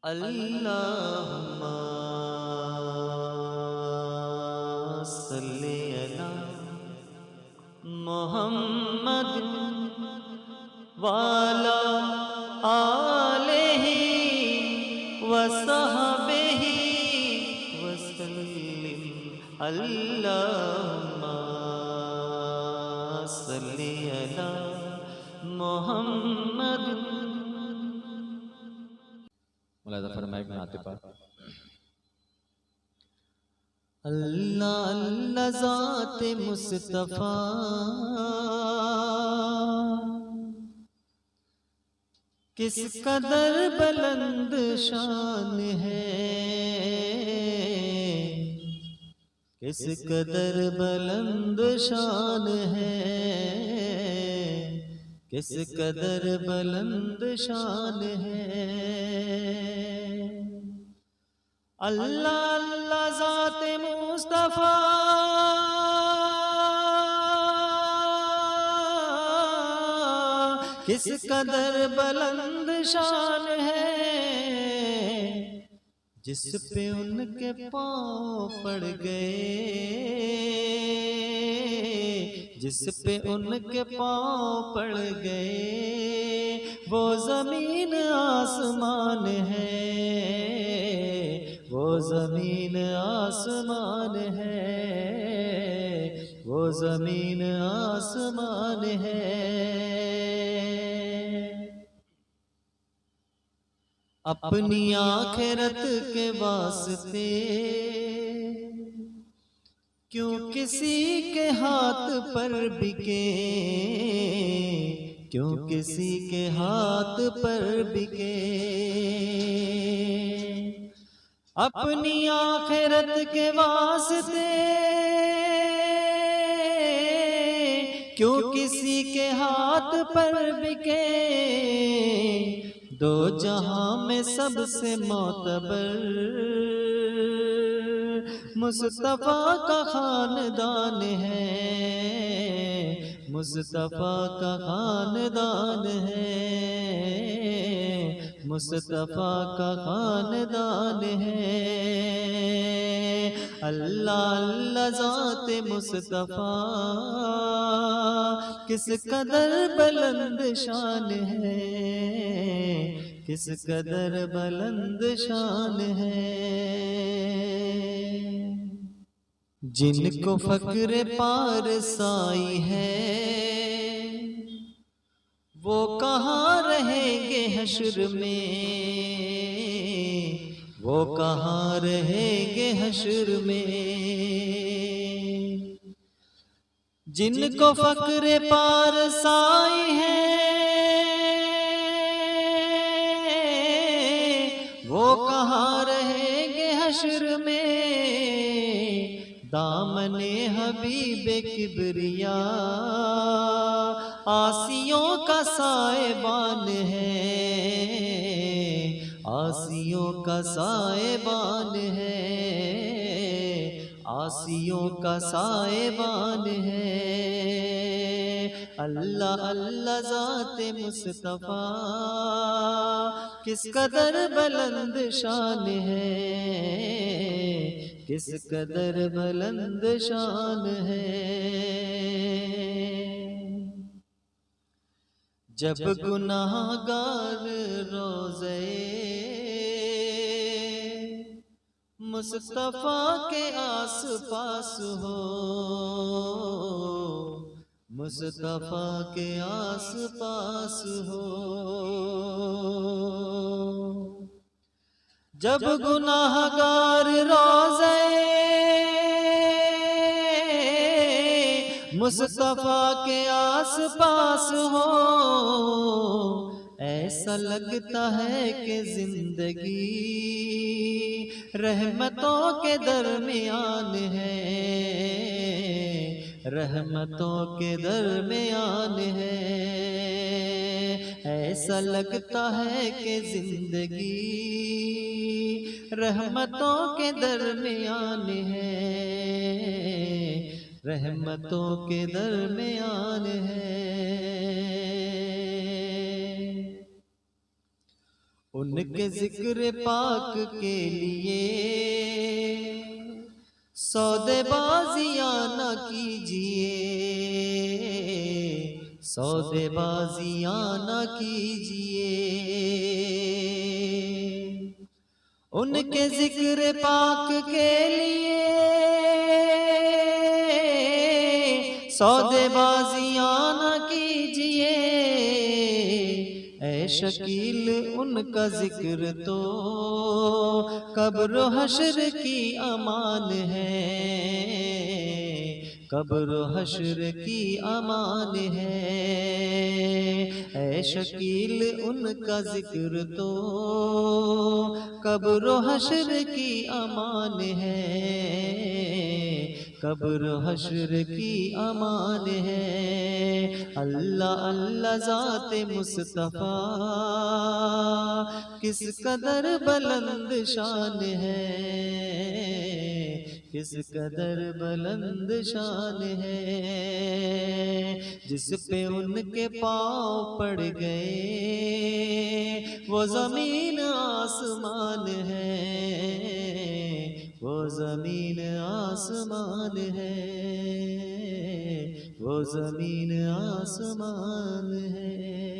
अल्लाहुम्मा सल्ली अला मुहम्मद वाला आलिही वसहबिही वसल्लिम। अल्लाहुम्मा सल्ली अला मुहम्मद। मुलाज़ा फरमाए इब्न आतिफ़ा। अल्लाह अल्लाह ज़ात मुस्तफ़ा किस कदर बुलंद शान है, किस कदर बुलंद शान है, किस कदर बुलंद शान है। अल्लाह अल्लाह ज़ात मुस्तफ़ा किस कदर बुलंद शान है, जिस पे उनके पाँव पड़ गए, जिस पे उनके पाँव पड़ गए, वो ज़मीन आसमान है, वो ज़मीन आसमान है, वो ज़मीन आसमान है। अपनी आखिरत के वास्ते क्यों किसी के हाथ पर बिके, क्यों किसी के हाथ पर बिके। अपनी आखिरत के वास्ते क्यों किसी के हाथ पर बिके। दो जहां में सबसे मोतबर मुस्तफा का खानदान है, मुस्तफा का खानदान है, मुस्तफा का खानदान है। अल्लाह अल्लाह ज़ात मुस्तफा किस कदर बुलंद शान है, किस कदर बुलंद शान है। जिनको फ़क्र पारसाई है वो कहाँ रहेंगे हश्र में, वो कहाँ रहेंगे हश्र में। जिनको फ़क्र पारसाई है वो कहाँ रहेंगे हश्र में। दामने हबीबे किबरिया आसियों का साएबान है, आसियों का साएबान है, आसियों का साएबान है। अल्लाह अल्लाह ज़ात मुस्तफ़ा किस कदर बुलंद शान है, किस कदर बुलंद शान है। जब गुनाहगार रोज़े मुस्तफ़ा के आस पास हो, मुस्तफ़ा के आस पास हो। जब गुनाहगार रोज़े मुस्तफ़ा के आस पास हो, ऐसा लगता है कि जिंदगी रहमतों के दरमियान है, रहमतों के दरमियान है। ऐसा लगता है कि जिंदगी रहमतों के दरमियान है, रहमतों के दरमियान है। उनके जिक्र पाक के लिए सौदेबाजियां न कीजिए, सौदेबाजियां न कीजिए। उनके जिक्र पाक के लिए सौदेबाजियां न कीजिए। ऐ शकील उनका जिक्र तो कब्र हश्र की अमान है, कब्र हश्र की अमान है। ऐ शकील उनका जिक्र तो कब्र हश्र की अमान है, कब्र हश्र की अमान है। अल्लाह अल्लाह ज़ाते मुस्तफ़ा किस कदर बुलंद शान है, किस कदर बुलंद शान है। जिस पे उनके पाँव पड़ गए वो ज़मीन आसमान है, वो ज़मीन आसमान है, वो ज़मीन आसमान है।